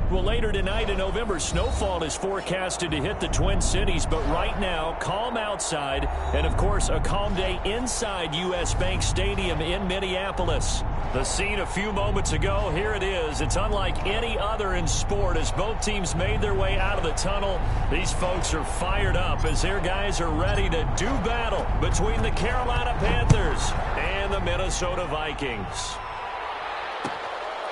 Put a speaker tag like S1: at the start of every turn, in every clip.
S1: Well, later tonight, a November snowfall is forecasted to hit the Twin Cities, but right now, calm outside, and of course, a calm day inside U.S. Bank Stadium in Minneapolis. The scene a few moments ago, here it is. It's unlike any other in sport as both teams made their way out of the tunnel. These folks are fired up as their guys are ready to do battle between the Carolina Panthers and the Minnesota Vikings.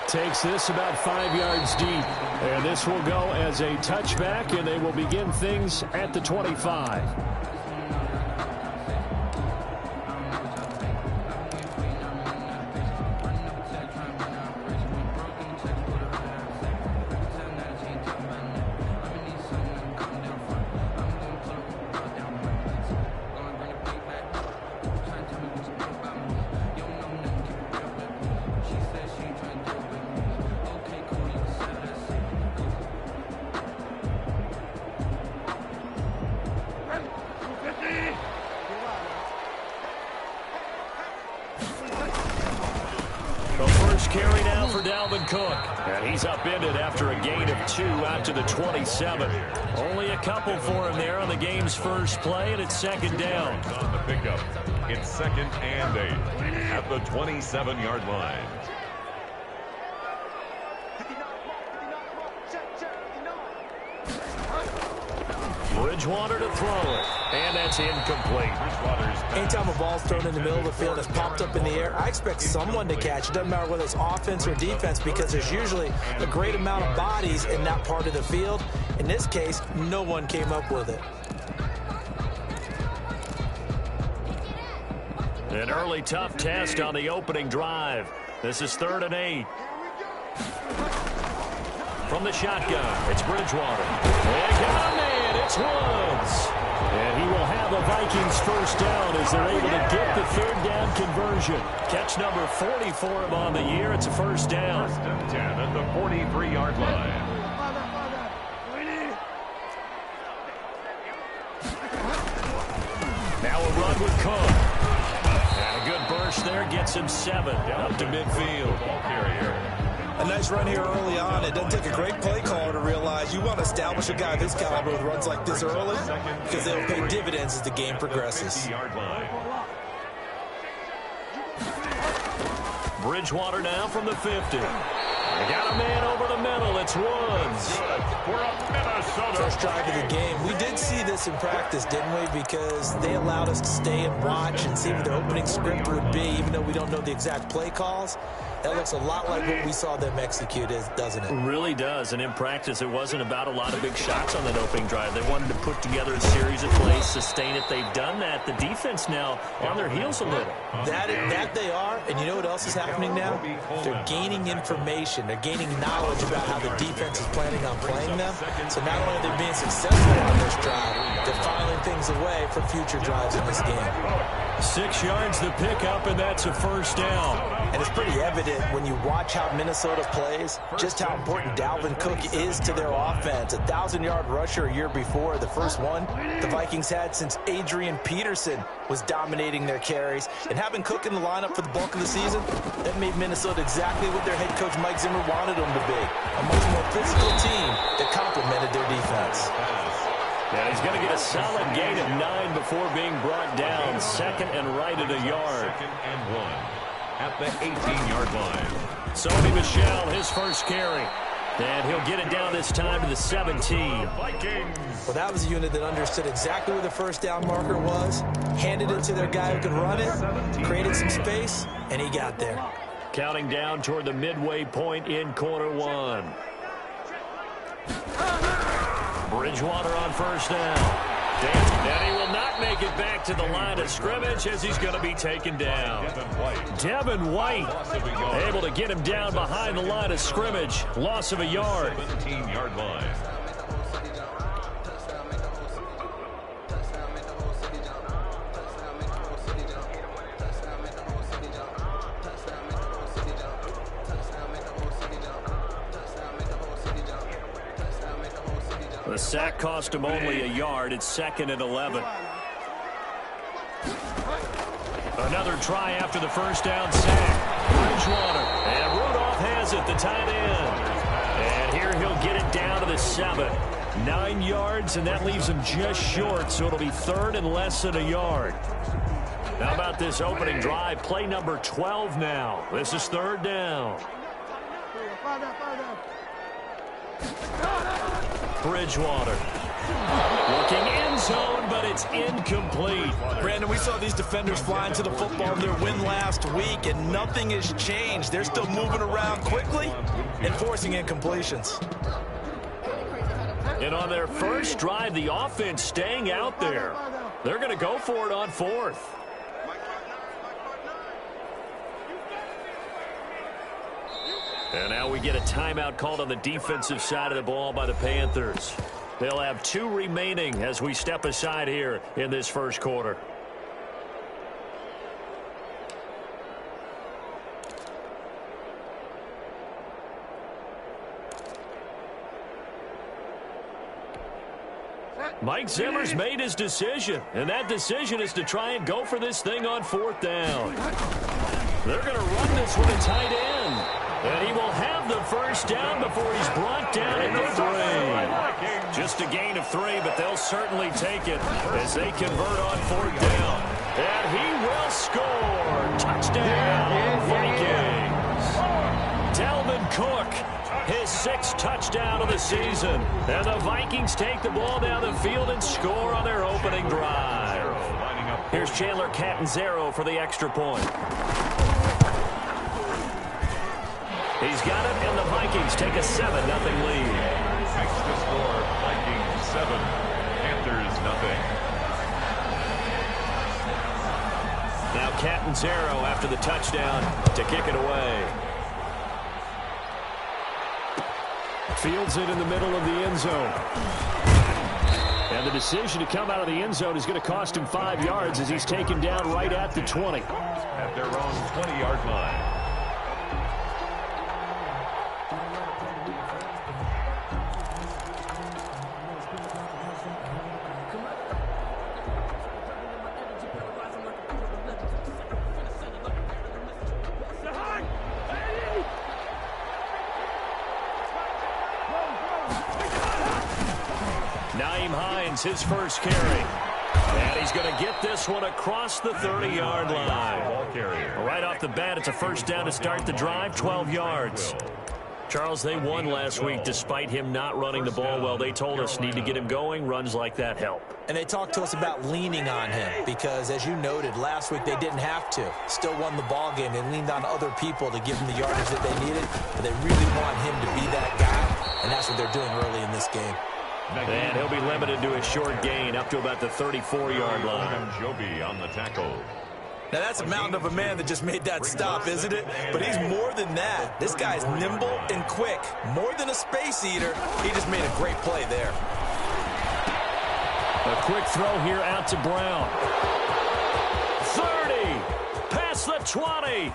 S1: Takes this about 5 yards deep, and this will go as a touchback, and they will begin things at the 25. Carry now for Dalvin Cook. And he's upended after a gain of 2 out to the 27. Only a couple for him there on the game's first play, and it's second down.
S2: On the pickup, it's 2nd and 8 at the 27-yard line.
S1: Bridgewater to throw it, and that's incomplete.
S3: Anytime a ball's thrown in the middle of the field and it's popped up in the air, I expect someone to catch. It doesn't matter whether it's offense or defense because there's usually a great amount of bodies in that part of the field. In this case, no one came up with it.
S1: An early tough test on the opening drive. This is 3rd and 8. From the shotgun, it's Bridgewater. And got a man. It's Woods. And he will have the Vikings first down as they're able to get the 3rd down conversion. Catch number 40 for him on the year. It's a first down.
S2: 1st and 10 at the 43-yard line.
S1: Now a run with Cook. And a good burst there gets him 7 up to midfield.
S2: Ball carrier.
S4: A nice run here early on. It doesn't take a great play caller to realize you want to establish a guy of his caliber with runs like this early because they'll pay dividends as the game progresses.
S2: 50-yard line.
S1: Bridgewater now from the 50. They got a man over the middle. It's Woods.
S2: We're up Minnesota.
S3: First drive of the game. We did see this in practice, didn't we? Because they allowed us to stay and watch and see what their opening script would be, even though we don't know the exact play calls. That looks a lot like what we saw them execute, doesn't it?
S1: It really does. And in practice, it wasn't about a lot of big shots on that opening drive. They wanted to put together a series of plays, sustain it. They've done that. The defense now on their heels a little.
S3: That they are. And you know what else is happening now? They're gaining information. They're gaining knowledge about how the defense is planning on playing them. So not only are they being successful on this drive, they're filing things away for future drives in this game.
S1: 6 yards the pickup, and that's a first down.
S3: And it's pretty evident when you watch how Minnesota plays, just how important Dalvin Cook is to their offense. A 1,000-yard rusher a year before, the first one the Vikings had since Adrian Peterson was dominating their carries. And having Cook in the lineup for the bulk of the season, that made Minnesota exactly what their head coach Mike Zimmer wanted them to be. A much more physical team that complemented their defense.
S1: Yeah, he's going to get a solid gain of 9 before being brought down. 2nd and right at a yard.
S2: 2nd and 1 at the 18-yard line.
S1: Sony Michel, his first carry. And he'll get it down this time to the 17.
S2: Vikings.
S3: Well, that was a unit that understood exactly where the first down marker was, handed it to their guy who could run it, created some space, and he got there.
S1: Counting down toward the midway point in quarter 1. Bridgewater on first down. And he will not make it back to the line of scrimmage as he's going to be taken down. Devin White able to get him down behind the line of scrimmage. Loss of a yard.
S2: 17-yard line.
S1: The sack cost him only a yard. It's 2nd and 11. Another try after the first down sack. Bridgewater. And Rudolph has it, the tight end. And here he'll get 7. 9 yards, and that leaves him just short, so it'll be 3rd and less than a yard. How about this opening drive? Play number 12 now. This is 3rd down. Bridgewater. Looking end zone, but it's incomplete.
S3: Brandon, we saw these defenders flying to the football in their win last week, and nothing has changed. They're still moving around quickly and forcing incompletions.
S1: And on their first drive, the offense staying out there. They're going to go for it on 4th. And now we get a timeout called on the defensive side of the ball by the Panthers. They'll have 2 remaining as we step aside here in this first quarter. Mike Zimmer's made his decision, and that decision is to try and go for this thing on 4th down. They're going to run this with a tight end, and he will have the first down before he's brought down at the 3. Just a gain of 3, but they'll certainly take it as they convert on 4th down. And he will score. Touchdown, Vikings. Dalvin Cook, his 6th touchdown of the season. And the Vikings take the ball down the field and score on their opening drive. Here's Chandler Catanzaro for the extra point. He's got it, and the Vikings take a 7-0 lead.
S2: Next to score, Vikings 7, Panthers 0.
S1: Now Catanzaro after the touchdown to kick it away. Fields it in the middle of the end zone. And the decision to come out of the end zone is going to cost him 5 yards as he's taken down right at the 20.
S2: At their own 20-yard line.
S1: His first carry. And he's going to get this one across the 30-yard line. Right off the bat, it's a first down to start the drive, 12 yards. Charles, they won last week despite him not running the ball well. They told us need to get him going. Runs like that help.
S3: And they talked to us about leaning on him because, as you noted, last week they didn't have to. Still won the ball game. They leaned on other people to give him the yardage that they needed. But they really want him to be that guy, and that's what they're doing early in this game.
S1: And he'll be limited to a short gain up to about the 34-yard line.
S2: Joby on the tackle.
S3: Now, that's a mountain of a man that just made that stop, isn't it? But he's more than that. This guy's nimble and quick. More than a space eater, he just made a great play there.
S1: A quick throw here out to Brown. 30, past the 20.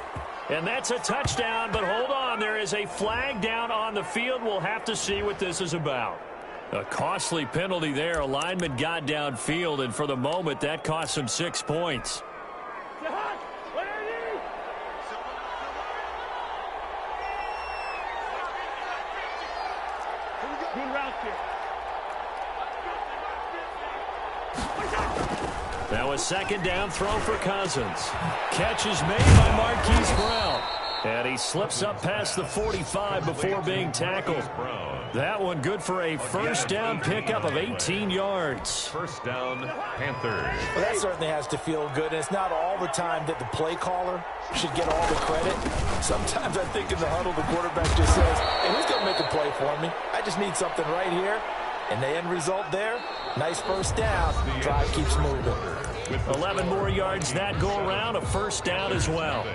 S1: And that's a touchdown, but hold on. There is a flag down on the field. We'll have to see what this is about. A costly penalty there. A lineman got downfield, and for the moment, that cost him 6 points. Now a second down throw for Cousins. Catch is made by Marquise Brown. And he slips up past the 45 before being tackled. That one good for a first down pickup of 18 yards.
S2: First down, Panthers.
S3: Well, that certainly has to feel good. And it's not all the time that the play caller should get all the credit. Sometimes I think in the huddle, the quarterback just says, hey, who's going to make a play for me? I just need something right here. And the end result there, nice first down. Drive keeps moving.
S1: 11 more yards that go around, a first down as well.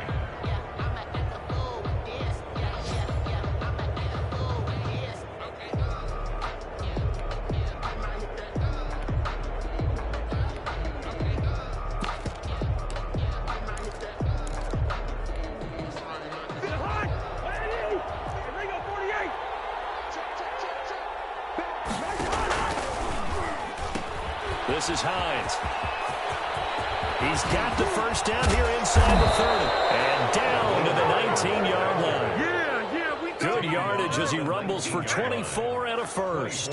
S1: This is Hines. He's got the first down here inside the 30. And down to the 19-yard line. Good yardage yardage as he rumbles for 24 and a first.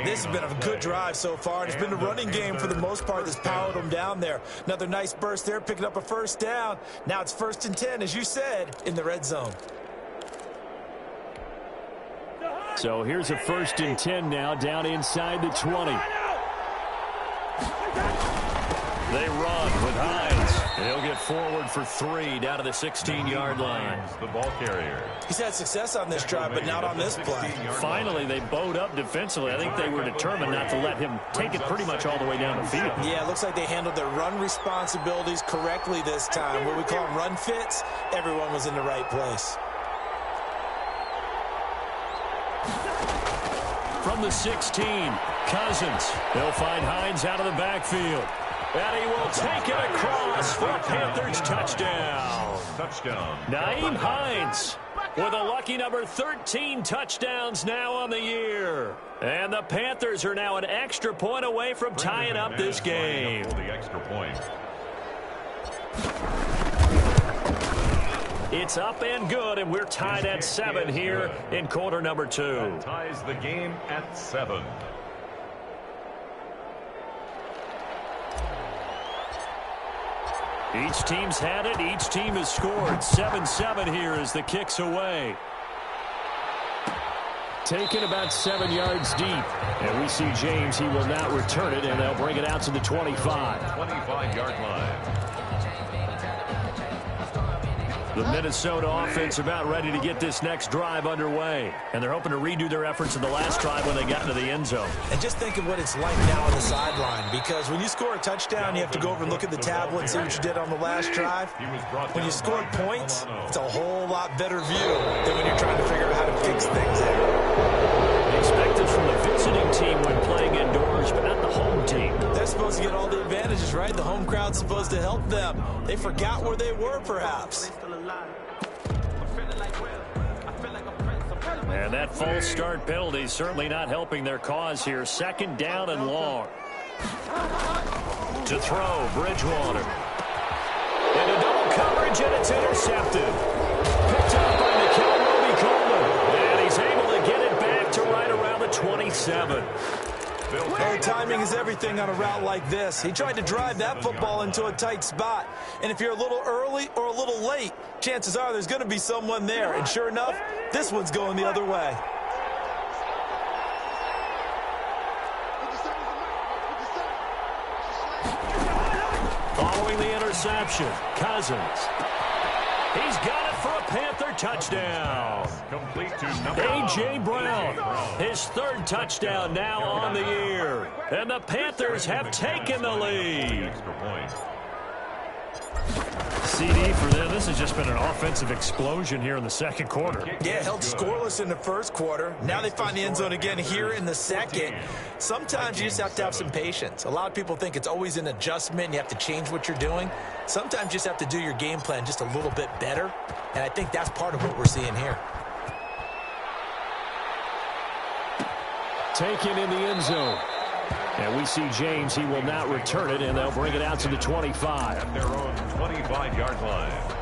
S4: This has been a good drive so far. It's been a running game for the most part that's powered them down there. Another nice burst there, picking up a first down. Now it's 1st and 10, as you said, in the red zone.
S1: So here's a 1st and 10 now, down inside the 20. They run with Hines. He'll get forward for 3 down to the 16-yard line.
S2: The ball carrier.
S4: He's had success on this drive, but not on this play.
S1: Finally, they bowed up defensively. I think they were determined not to let him take it pretty much all the way down the field.
S4: Yeah, it looks like they handled their run responsibilities correctly this time. What we call them run fits, everyone was in the right place.
S1: From the 16, Cousins. They'll find Hines out of the backfield. And he will take it across for a Panthers touchdown. Nyheim Hines with a lucky number 13 touchdowns now on the year. And the Panthers are now an extra point away from tying up this game.
S2: The extra point.
S1: It's up and good, and we're tied at 7 here in quarter number 2.
S2: That ties the game at 7.
S1: Each team's had it. Each team has scored. 7-7 here as the kick's away. Taken about 7 yards deep. And we see James. He will not return it, and they'll bring it out to the 25.
S2: 25-yard line.
S1: The Minnesota offense about ready to get this next drive underway. And they're hoping to redo their efforts in the last drive when they got into the end zone.
S4: And just think of what it's like now on the sideline, because when you score a touchdown, you have to go over and look at the tablet and see what you did on the last drive. When you scored points, it's a whole lot better view than when you're trying to figure out how to fix things there.
S1: Expected from the visiting team when playing indoors, but not the home team.
S4: They're supposed to get all the advantages, right? The home crowd's supposed to help them. They forgot where they were, perhaps.
S1: And that false start penalty is certainly not helping their cause here. 2nd down and long. To throw, Bridgewater. Into double coverage, and it's intercepted. Picked up by Nikhil Roby-Coleman. And he's able to get it back to right around the 27.
S4: Oh, timing is everything on a route like this. He tried to drive that football into a tight spot. And if you're a little early or a little late, chances are there's going to be someone there. And sure enough, this one's going the other way.
S1: Following the interception, Cousins. He's got it for a Panther touchdown.
S2: Complete to number
S1: A.J. Brown, his 3rd touchdown now on the year. And the Panthers have taken the lead.
S2: Extra point.
S1: CD for them. This has just been an offensive explosion here in the 2nd quarter.
S4: Yeah, held scoreless in the 1st quarter. Now they find the end zone again here in the 2nd. Sometimes you just have to have some patience. A lot of people think it's always an adjustment. You have to change what you're doing. Sometimes you just have to do your game plan just a little bit better. And I think that's part of what we're seeing here.
S1: Taken in the end zone. And we see James. He will not return it, and they'll bring it out to the 25.
S2: At their own 25-yard line.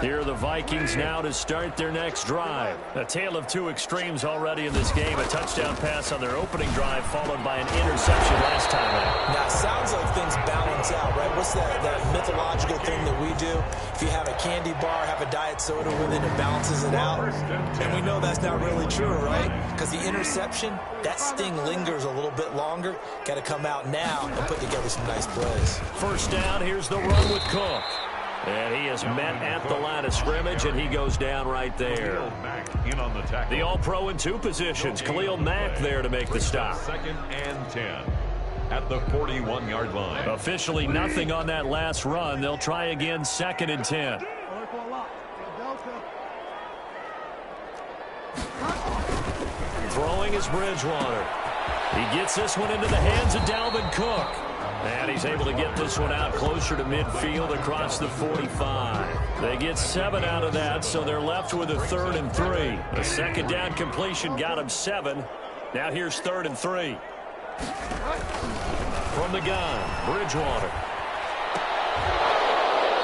S1: Here are the Vikings now to start their next drive. A tale of 2 extremes already in this game. A touchdown pass on their opening drive, followed by an interception last time out.
S4: Now, it sounds like things balance out, right? What's that mythological thing that we do? If you have a candy bar, have a diet soda with it, it balances it out. And we know that's not really true, right? Because the interception, that sting lingers a little bit longer. Got to come out now and put together some nice plays.
S1: 1st down, here's the run with Cook. And he is met at the line of scrimmage, and he goes down right there. The All-Pro in 2 positions. Khalil Mack there to make the stop.
S2: 2nd and 10 at the 41-yard line.
S1: Officially nothing on that last run. They'll try again 2nd and 10. Throwing is Bridgewater. He gets this one into the hands of Dalvin Cook. And he's able to get this one out closer to midfield across the 45. They get 7 out of that, so they're left with a 3rd and 3. A 2nd down completion got him 7. Now here's 3rd and 3. From the gun, Bridgewater.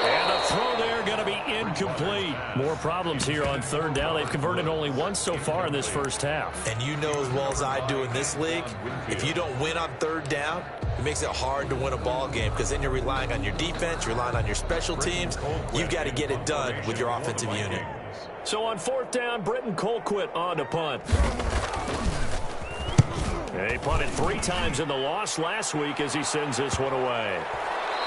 S1: And a throw there going to be incomplete. More problems here on 3rd down. They've converted only once so far in this first half.
S3: And you know as well as I do in this league, if you don't win on 3rd down, it makes it hard to win a ball game because then you're relying on your defense, you're relying on your special teams. You've got to get it done with your offensive unit.
S1: So on 4th down, Britton Colquitt on to punt. He punted 3 times in the loss last week as he sends this one away.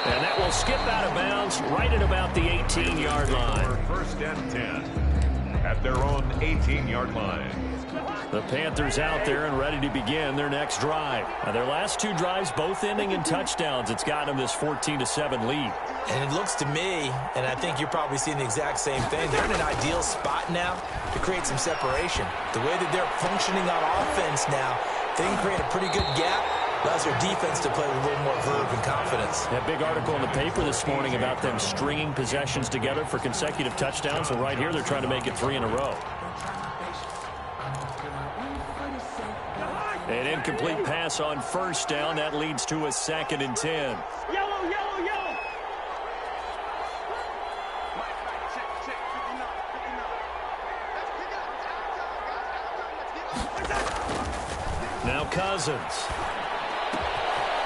S1: And that will skip out of bounds right at about the 18-yard line.
S2: 1st and 10 at their own 18-yard line.
S1: The Panthers out there and ready to begin their next drive. Now, their last 2 drives both ending in touchdowns. It's got them this 14-7 lead.
S3: And it looks to me, and I think you're probably seeing the exact same thing, they're in an ideal spot now to create some separation. The way that they're functioning on offense now, they can create a pretty good gap. Allows their defense to play with a little more verve and confidence.
S1: That big article in the paper this morning about them stringing possessions together for consecutive touchdowns. And right here, they're trying to make it 3 in a row. An incomplete pass on 1st down. That leads to a 2nd and 10.
S5: Yellow, yellow, yellow.
S1: Now Cousins.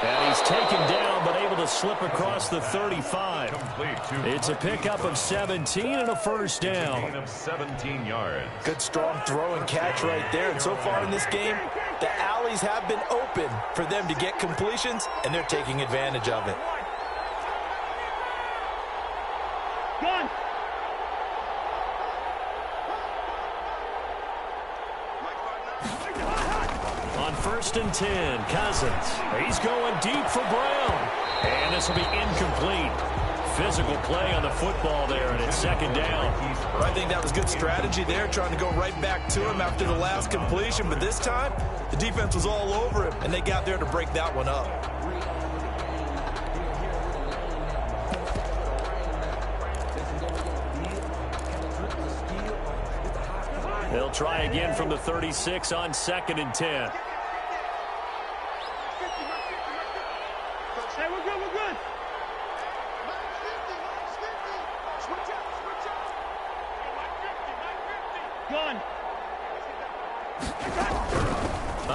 S1: And he's taken down, but able to slip across the 35. It's a pickup of 17 and a 1st down.
S2: Of 17 yards.
S3: Good, strong throw and catch right there. And so far in this game, the alleys have been open for them to get completions, and they're taking advantage of it.
S5: Gun.
S1: On 1st and 10, Cousins. He's going deep for Brown. And this will be incomplete. Physical play on the football there, and it's 2nd down.
S3: I think that was good strategy there, trying to go right back to him after the last completion. But this time, the defense was all over him, and they got there to break that one up.
S1: They'll try again from the 36 on 2nd and 10.
S5: Hey, we're good, we're good. Gun.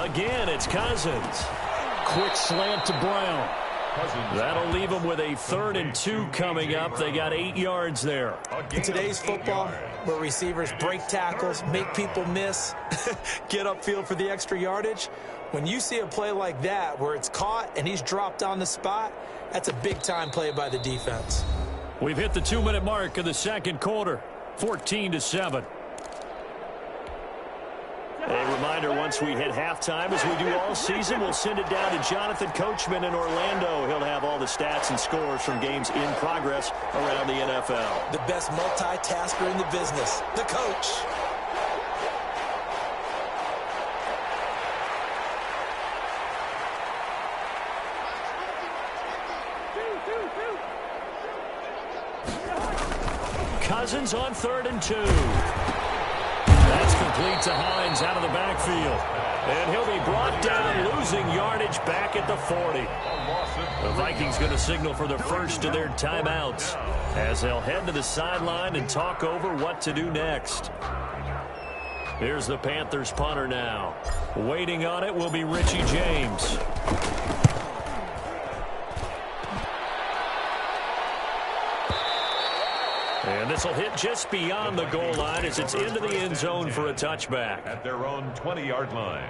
S1: Again, it's Cousins. Quick slant to Brown. That'll leave them with a 3rd and 2 coming up. They got 8 yards there.
S3: In today's football, where receivers break tackles, make people miss, get upfield for the extra yardage, when you see a play like that where it's caught and he's dropped on the spot, that's a big-time play by the defense.
S1: We've hit the 2-minute mark of the 2nd quarter, 14-7. A reminder, once we hit halftime, as we do all season, we'll send it down to Jonathan Coachman in Orlando. He'll have all the stats and scores from games in progress around the NFL.
S3: The best multitasker in the business, the coach.
S1: Cousins on 3rd and 2. That's complete to Hines out of the backfield. And he'll be brought down, losing yardage back at the 40. The Vikings going to signal for the first of their timeouts as they'll head to the sideline and talk over what to do next. Here's the Panthers punter now. Waiting on it will be Richie James. And this will hit just beyond the goal line as it's into the end zone for a touchback.
S2: At their own 20-yard line.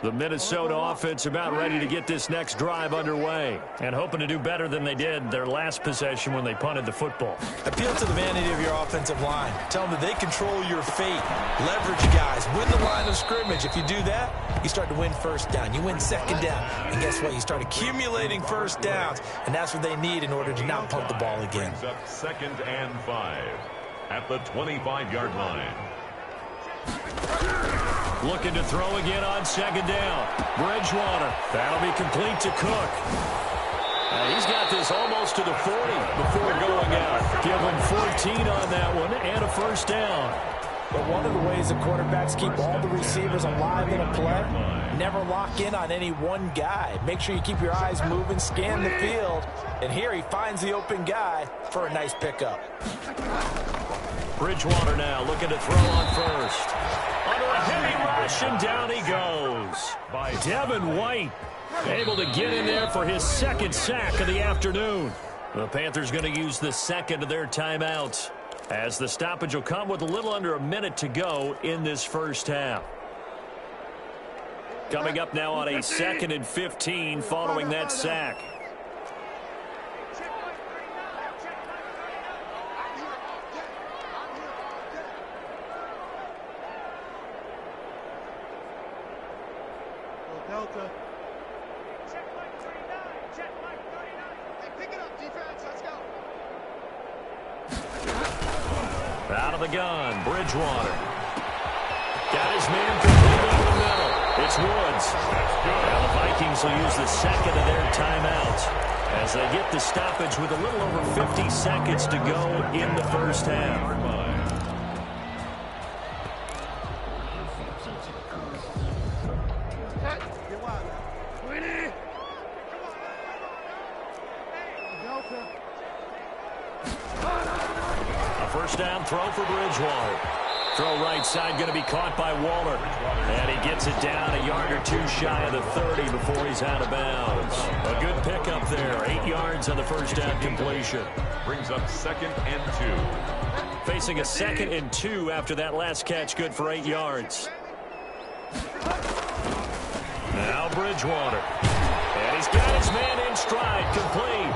S1: The Minnesota offense about ready to get this next drive underway and hoping to do better than they did their last possession when they punted the football.
S3: Appeal to the vanity of your offensive line. Tell them that they control your fate. Leverage guys. Win the line of scrimmage. If you do that, you start to win 1st down. You win 2nd down. And guess what? You start accumulating 1st downs. And that's what they need in order to not punt the ball again.
S2: Brings up 2nd and 5 at the 25-yard line.
S1: Looking to throw again on 2nd down. Bridgewater. That'll be complete to Cook. He's got this almost to the 40 before going out. Give him 14 on that one and a first down.
S3: But one of the ways the quarterbacks keep all the receivers alive in a play, never lock in on any one guy. Make sure you keep your eyes moving, scan the field. And here he finds the open guy for a nice pickup.
S1: Bridgewater now looking to throw on first. Under a heavy rush, and down he goes. By Devin White, able to get in there for his second sack of the afternoon. The Panthers going to use the second of their timeouts, as the stoppage will come with a little under a minute to go in this first half. Coming up now on a 2nd and 15 following that sack.
S5: Delta.
S1: Out of the gun, Bridgewater. Got his man completely in the middle. It's Woods. Now the Vikings will use the second of their timeouts as they get the stoppage with a little over 50 seconds to go in the first half. First down throw for Bridgewater. Throw right side going to be caught by Waller. And he gets it down a yard or two shy of the 30 before he's out of bounds. A good pickup there. 8 yards on the first down completion.
S2: Brings up 2nd and 2.
S1: Facing a 2nd and 2 after that last catch, good for 8 yards. Now Bridgewater. And he's got his man in stride, complete.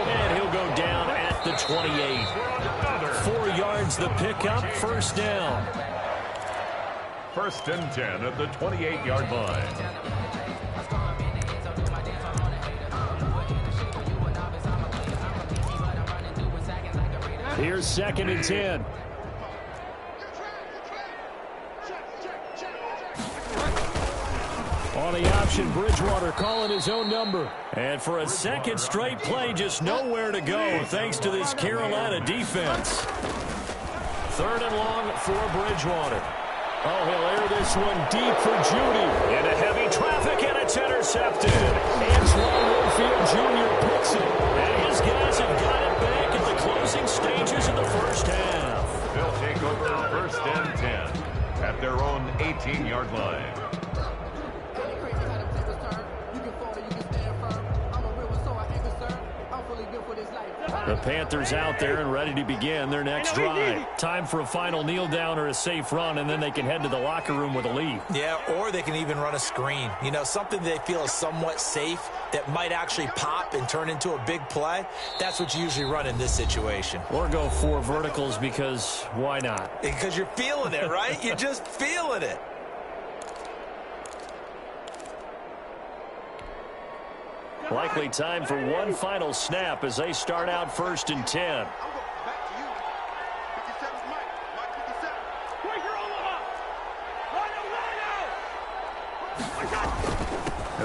S1: And he'll go down at the 28. 4 yards the pickup, first down.
S2: 1st and 10 at the 28-yard line.
S1: Here's 2nd and 10. On the option, Bridgewater calling his own number. And for a second straight play, just nowhere to go thanks to this Carolina defense. 3rd and long for Bridgewater. Oh, he'll air this one deep for Judy. Into heavy traffic, and it's intercepted. Antoine Winfield Jr. picks it. And his guys have got it back at the closing stages of the first half.
S2: They'll take over 1st and 10 at their own 18-yard line.
S1: The Panthers out there and ready to begin their next drive. Time for a final kneel down or a safe run, and then they can head to the locker room with a lead.
S3: Yeah, or they can even run a screen. You know, something they feel is somewhat safe that might actually pop and turn into a big play. That's what you usually run in this situation.
S1: Or go 4 verticals, because why not?
S3: Because you're feeling it, right? You're just feeling it.
S1: Likely time for one final snap as they start out 1st and 10.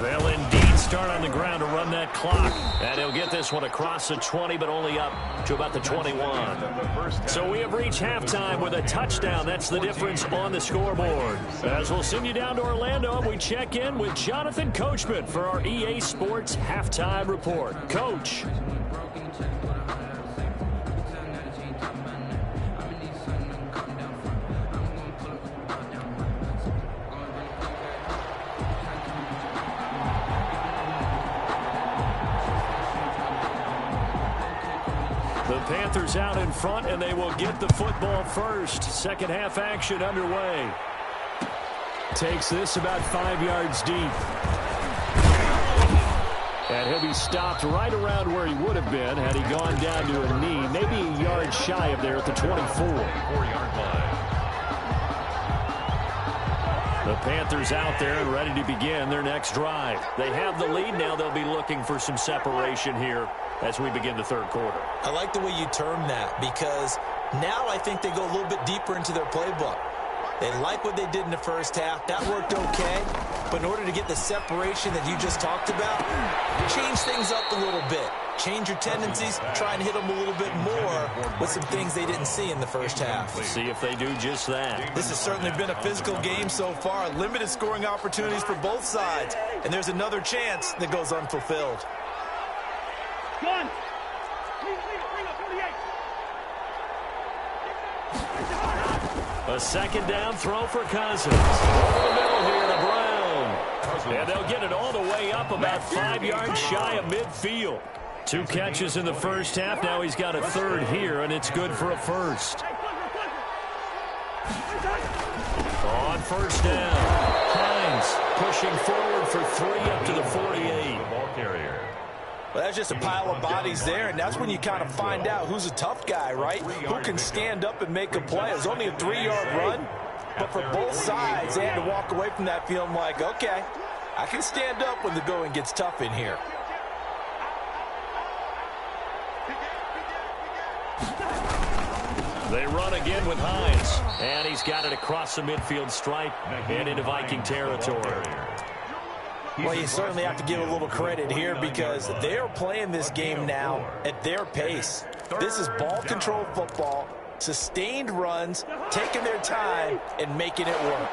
S1: They'll indeed start on the ground to run that clock. And he'll get this one across the 20, but only up to about the 21. So we have reached halftime with a touchdown. That's the difference on the scoreboard. As we'll send you down to Orlando, we check in with Jonathan Coachman for our EA Sports Halftime Report. Coach. The Panthers out in front, and they will get the football first. Second half action underway. Takes this about 5 yards deep. And he'll be stopped right around where he would have been had he gone down to a knee, maybe a yard shy of there at the 24-yard line. The Panthers out there and ready to begin their next drive. They have the lead now. They'll be looking for some separation here as we begin the third quarter.
S3: I like the way you term that, because now I think they go a little bit deeper into their playbook. They like what they did in the first half. That worked okay. But in order to get the separation that you just talked about, change things up a little bit. Change your tendencies, try and hit them a little bit more with some things they didn't see in the first half.
S1: Let's see if they do just that.
S3: This has certainly been a physical game so far. Limited scoring opportunities for both sides. And there's another chance that goes unfulfilled.
S5: Gun. Bring up 48.
S1: A second down throw for Cousins. Over the middle here to Brown. And they'll get it all the way up about 5 yards shy of midfield. 2 catches in the first half. Now he's got a third here, and it's good for a first. On first down, Hines pushing forward for 3 up to the 48.
S2: Ball carrier.
S3: Well, that's just a pile of bodies there, and that's when you kind of find out who's a tough guy, right? Who can stand up and make a play. It was only a 3-yard run, but for both sides, they had to walk away from that feeling like, okay, I can stand up when the going gets tough in here.
S1: They run again with Hines, and he's got it across the midfield stripe and into Viking territory.
S3: Well, you certainly have to give a little credit here because they're playing this game now at their pace. This is ball control football, sustained runs, taking their time, and making it work.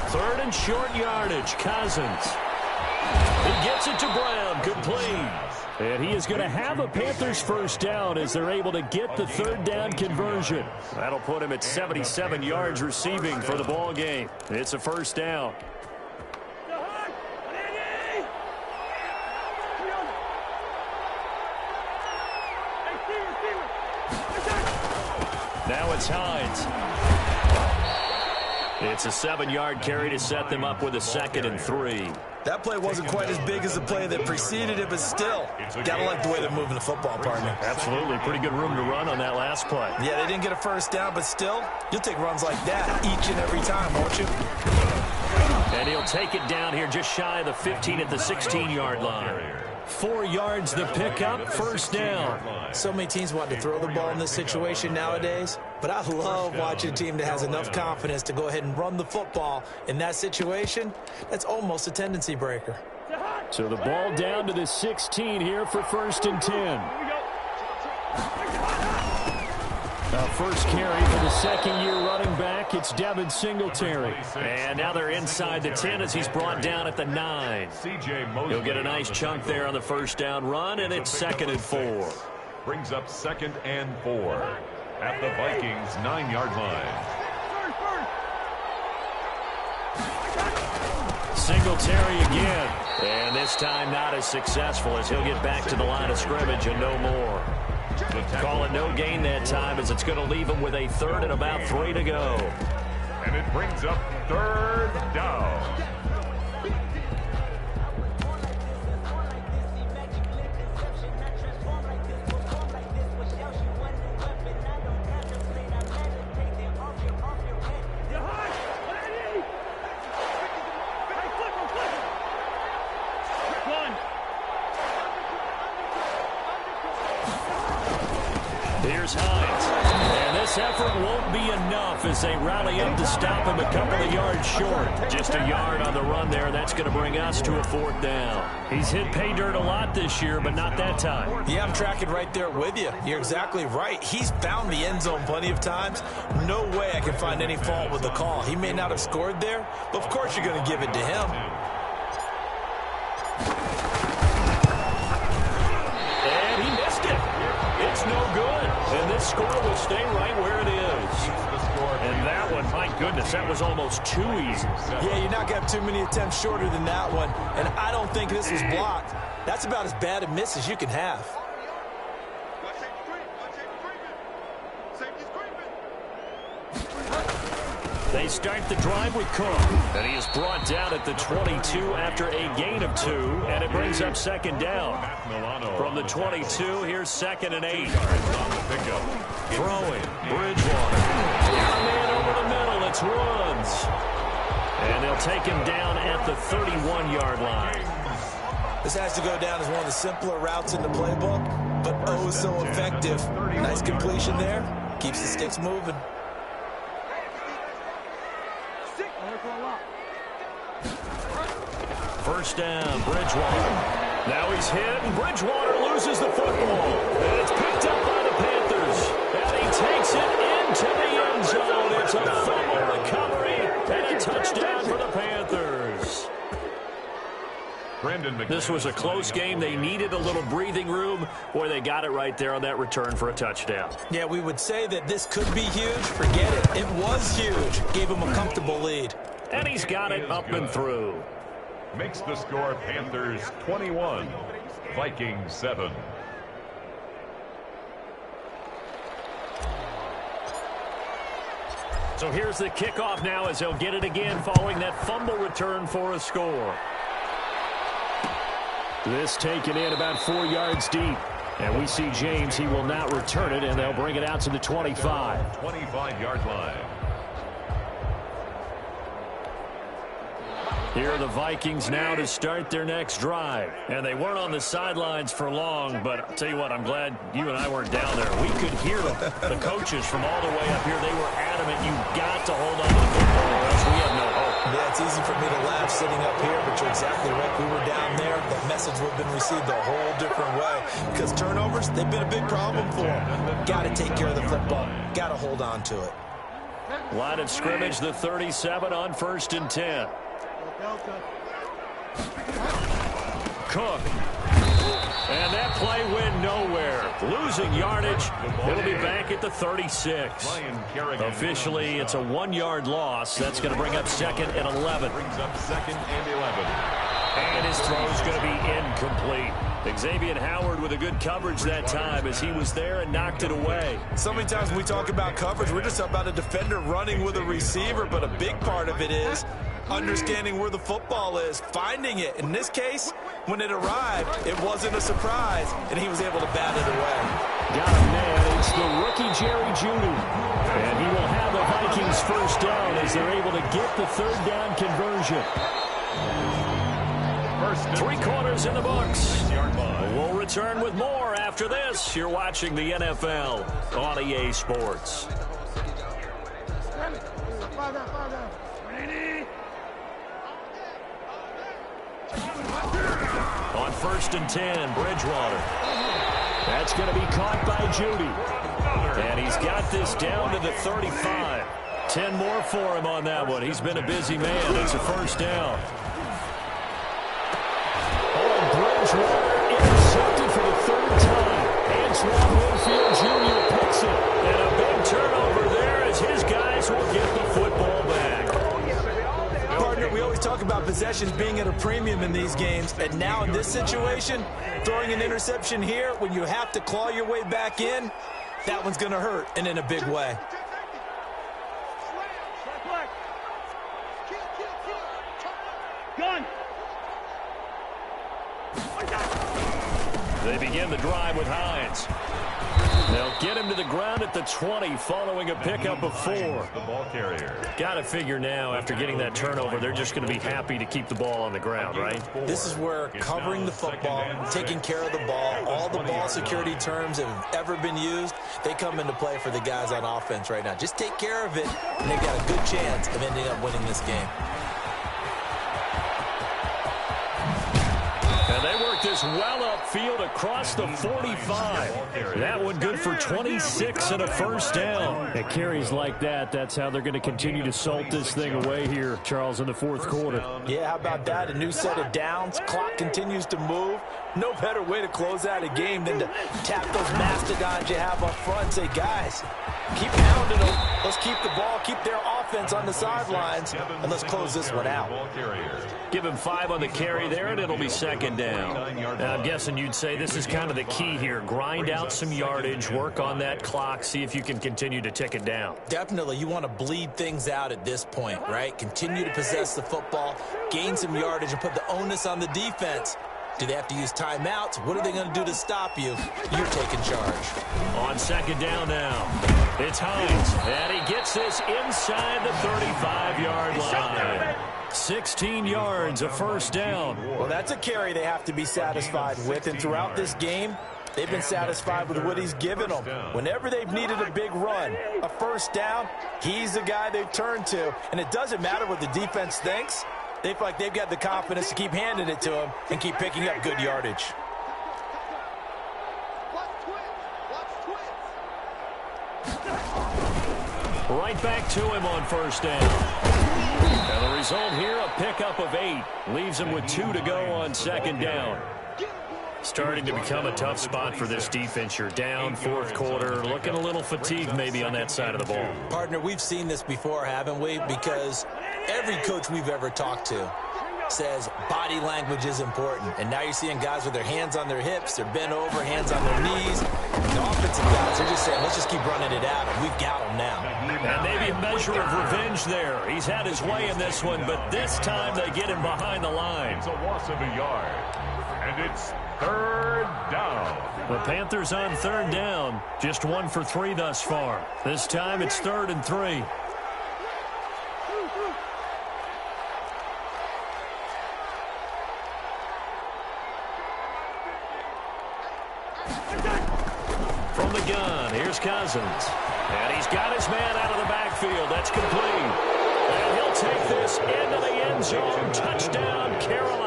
S1: Third and short yardage, Cousins. He gets it to Brown, complete. And he is going to have a Panthers first down as they're able to get the third down conversion. That'll put him at 77 yards receiving for the ball game. It's a first down. Now it's Hines. It's a 7-yard carry to set them up with a 2nd and 3.
S3: That play wasn't quite as big as the play that preceded it, but still, gotta like the way they're moving the football, partner.
S1: Absolutely. Pretty good room to run on that last play.
S3: Yeah, they didn't get a first down, but still, you'll take runs like that each and every time, won't you?
S1: And he'll take it down here just shy of the 15 at the 16-yard line. 4 yards the pickup, first down.
S3: So many teams want to throw the ball in this situation nowadays, but I love watching a team that has enough confidence to go ahead and run the football. In that situation, that's almost a tendency breaker.
S1: So the ball down to the 16 here for 1st and 10. First carry for the second-year running back. It's Devin Singletary. And now they're inside the 10 as he's brought down at the 9. He'll get a nice chunk there on the first down run, and it's 2nd and 4.
S2: Brings up 2nd and 4 at the Vikings' 9-yard line.
S1: Singletary again. And this time not as successful as he'll get back to the line of scrimmage and no more. Call it no gain that time as it's going to leave him with a 3rd and about 3 to go.
S2: And it brings up 3rd down.
S1: Here's Hines. And this effort won't be enough as they rally up to stop him a couple of yards short. Just a yard on the run there. That's going to bring us to a 4th down. He's hit pay dirt a lot this year, but not that time.
S3: Yeah, I'm tracking right there with you. You're exactly right. He's found the end zone plenty of times. No way I can find any fault with the call. He may not have scored there, but of course you're going to give it to him.
S1: And he missed it. It's no good. And this score will stay right where it is. And that one, my goodness, that was almost too easy.
S3: Yeah, you're not going to have too many attempts shorter than that one. And I don't think this was blocked. That's about as bad a miss as you can have.
S1: They start the drive with Cook. And he is brought down at the 22 after a gain of 2. And it brings up 2nd down. From the 22, here's 2nd and 8. Throwing, Bridgewater. Got a man over the middle, it's Woods. And they'll take him down at the 31-yard line.
S3: This has to go down as one of the simpler routes in the playbook, but oh so effective. Nice completion there. Keeps the sticks moving.
S1: First down, Bridgewater. Now he's hit, and Bridgewater loses the football. And it's picked up by the Panthers. And he takes it into the end zone. It's a fumble recovery and a touchdown for the Panthers. This was a close game. They needed a little breathing room, or they got it right there on that return for a touchdown.
S3: Yeah, we would say that this could be huge. Forget it. It was huge. Gave him a comfortable lead.
S1: And he's got it up and through.
S2: Makes the score Panthers 21, Vikings 7.
S1: So here's the kickoff now as they'll get it again following that fumble return for a score. This taken in about 4 yards deep. And we see James, he will not return it, and they'll bring it out to the 25.
S2: 25-yard line.
S1: Here are the Vikings now to start their next drive. And they weren't on the sidelines for long, but I'll tell you what, I'm glad you and I weren't down there. We could hear them. The coaches from all the way up here, they were adamant. You've got to hold on to the football or else we have no hope.
S3: Yeah, it's easy for me to laugh sitting up here, but you're exactly right. We were down there. The message would have been received a whole different way. Because turnovers, they've been a big problem for them. Got to take care of the football. Got to hold on to it.
S1: Line of scrimmage, the 37 on 1st and 10. Cook. And that play went nowhere. Losing yardage. It'll be back at the 36. Officially, it's a 1-yard loss. That's going to bring up 2nd and 11.
S2: Brings up 2nd and 11.
S1: And his throw's going to be incomplete. Xavier Howard with a good coverage that time as he was there and knocked it away.
S3: So many times when we talk about coverage, we're just about a defender running with a receiver, but a big part of it is understanding where the football is, finding it. In this case, when it arrived, it wasn't a surprise, and he was able to bat it away.
S1: Got him there. It's the rookie Jerry Jeudy. And he will have the Vikings first down as they're able to get the 3rd down conversion. 3 quarters in the books. We'll return with more after this. You're watching the NFL on EA Sports. On 1st and 10, Bridgewater. That's going to be caught by Jeudy. And he's got this down to the 35. 10 more for him on that one. He's been a busy man. It's a first down. Bridgewater intercepted for the 3rd time. Antoine Winfield Jr. picks it. And a big turnover there as his guys will get the football back.
S3: Partner, we always talk about possessions being at a premium in these games. And now in this situation, throwing an interception here when you have to claw your way back in, that one's going to hurt, and in a big way.
S5: Gun.
S1: They begin the drive with Hines. They'll get him to the ground at the 20 following a pickup of 4.
S2: The ball carrier.
S1: Got to figure now after getting that turnover, they're just going to be happy to keep the ball on the ground, right?
S3: This is where covering the football, taking care of the ball, all the ball security terms that have ever been used, they come into play for the guys on offense right now. Just take care of it, and they've got a good chance of ending up winning this game.
S1: And they work this well upfield across the 45. That one good for 26 and a first down. At carries like that, that's how they're going to continue to salt this thing away here, Charles, in the 4th quarter.
S3: Yeah, how about that? A new set of downs. Clock continues to move. No better way to close out a game than to tap those mastodons you have up front and say, guys, keep pounding them. Let's keep the ball, keep their offense on the sidelines, and let's close this one out.
S1: Give him 5 on the carry there, and it'll be 2nd down. Now, I'm guessing you'd say this is kind of the key here. Grind out some yardage, work on that clock, see if you can continue to tick it down.
S3: Definitely. You want to bleed things out at this point, right? Continue to possess the football, gain some yardage, and put the onus on the defense. Do they have to use timeouts? What are they going to do to stop you? You're taking charge.
S1: On 2nd down now, it's Hines, and he gets this inside the 35-yard line. 16 yards, a first down.
S3: Well, that's a carry they have to be satisfied with, and throughout this game, they've been satisfied with what he's given them. Whenever they've needed a big run, a first down, he's the guy they've turned to. And it doesn't matter what the defense thinks. They feel like they've got the confidence to keep handing it to him and keep picking up good yardage.
S1: Right back to him on first down. And the result here, a pickup of 8. Leaves him with 2 to go on second down. Starting to become a tough spot for this defense. You're down fourth quarter, looking a little fatigued maybe on that side of the ball.
S3: Partner, we've seen this before, haven't we? Because every coach we've ever talked to says body language is important. And now you're seeing guys with their hands on their hips, they're bent over, hands on their knees. The offensive guys are just saying, let's just keep running it out, and we've got them now.
S1: And maybe a measure of revenge there. He's had his way in this one, but this time they get him behind the line.
S2: It's a loss of a yard, and it's third down.
S1: The Panthers on third down, just 1 for 3 thus far. This time it's 3rd and 3. From the gun, here's Cousins. And he's got his man out of the backfield. That's complete. And he'll take this into the end zone. Touchdown, Carolina.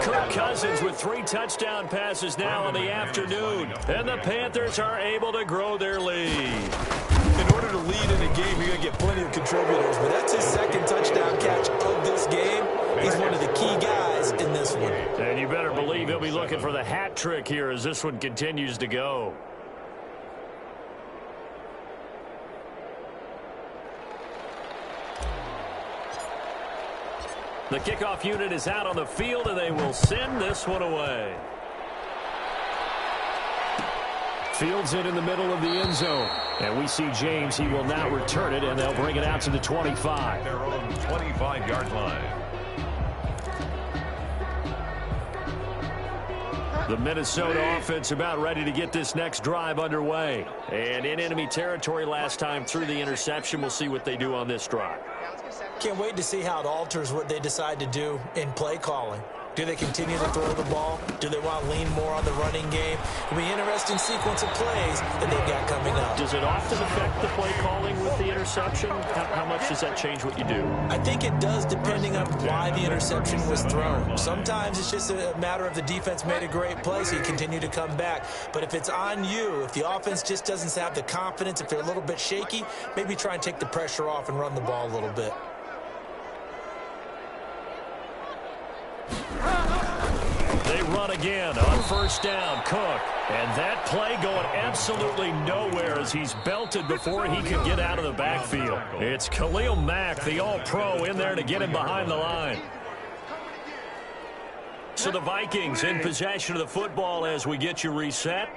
S1: Kirk Cousins with 3 touchdown passes now in the afternoon. And the Panthers are able to grow their lead.
S3: In order to lead in a game, you're going to get plenty of contributors, but that's his 2nd touchdown catch of this game. He's one of the key guys in this one.
S1: And you better believe he'll be looking for the hat trick here as this one continues to go. The kickoff unit is out on the field, and they will send this one away. Fields it in the middle of the end zone. And we see James. He will now return it, and they'll bring it out to the 25.
S2: Their own 25-yard line.
S1: The Minnesota offense about ready to get this next drive underway. And in enemy territory last time through the interception. We'll see what they do on this drive.
S3: Can't wait to see how it alters what they decide to do in play calling. Do they continue to throw the ball? Do they want to lean more on the running game? It'll be an interesting sequence of plays that they've got coming up.
S1: Does it often affect the play calling with the interception? How much does that change what you do?
S3: I think it does, depending on why the interception was thrown. Sometimes it's just a matter of the defense made a great play, so you continue to come back. But if it's on you, if the offense just doesn't have the confidence, if they're a little bit shaky, maybe try and take the pressure off and run the ball a little bit.
S1: They run again on first down, Cook. And that play going absolutely nowhere as he's belted before he could get out of the backfield. It's Khalil Mack, the all-pro, in there to get him behind the line. So the Vikings in possession of the football as we get you reset.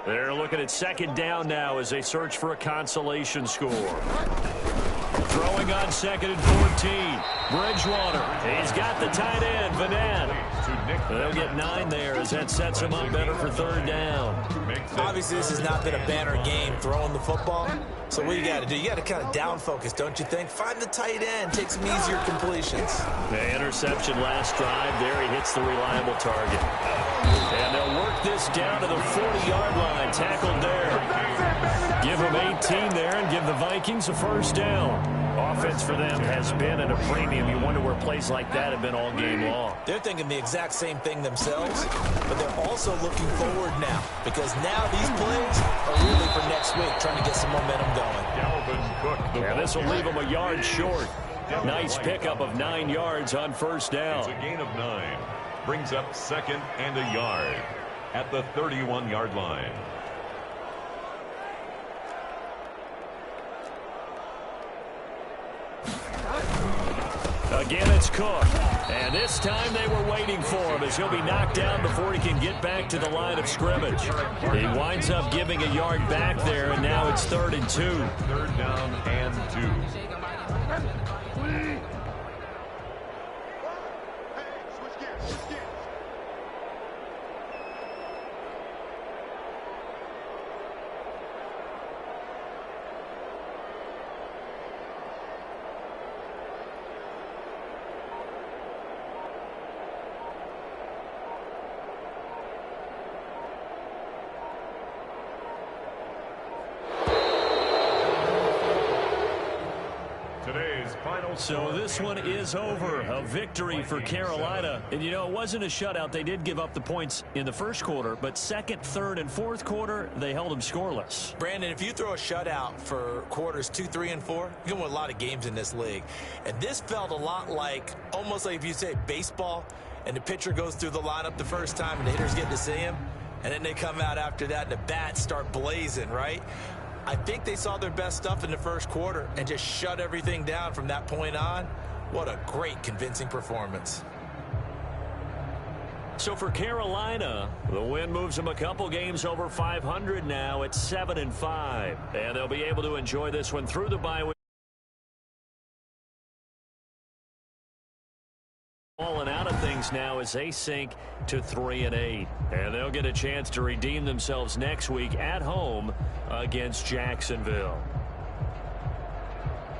S1: They're looking at second down now as they search for a consolation score. Throwing on 2nd and 14. Bridgewater. He's got the tight end, Vanette. They'll get 9 there as that sets him up better for third down.
S3: Obviously, this has not been a banner game throwing the football. So what you got to do, you got to kind of down focus, don't you think? Find the tight end, take some easier completions.
S1: The interception last drive. There he hits the reliable target. And they'll work this down to the 40-yard line. Tackled there. Give them 18 there and give the Vikings a first down. Offense for them has been at a premium. You wonder where plays like that have been all game long.
S3: They're thinking the exact same thing themselves, but they're also looking forward now because now these plays are really for next week, trying to get some momentum going.
S1: Yeah, this will leave them a yard short. Nice pickup of 9 yards on first down.
S2: It's a gain of 9. Brings up 2nd and a yard at the 31-yard line.
S1: Again, it's Cook. And this time they were waiting for him as he'll be knocked down before he can get back to the line of scrimmage. He winds up giving a yard back there, and now it's 3rd and 2.
S2: 3rd down and 2.
S1: So this one is over. A victory for Carolina. And, you know, it wasn't a shutout. They did give up the points in the first quarter, but second, third, and fourth quarter, they held them scoreless.
S3: Brandon, if you throw a shutout for quarters 2, 3, and 4, you can win a lot of games in this league. And this felt a lot like, almost like if you say baseball, and the pitcher goes through the lineup the first time, and the hitters get to see him, and then they come out after that, and the bats start blazing, right? I think they saw their best stuff in the first quarter and just shut everything down from that point on. What a great, convincing performance.
S1: So for Carolina, the win moves them a couple games over 500 now at 7-5. And they'll be able to enjoy this one through the bye week. Falling out of things now as they sink to 3-8. And they'll get a chance to redeem themselves next week at home against Jacksonville.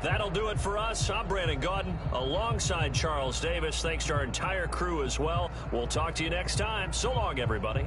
S1: That'll do it for us. I'm Brandon Gaudin alongside Charles Davis. Thanks to our entire crew as well. We'll talk to you next time. So long, everybody.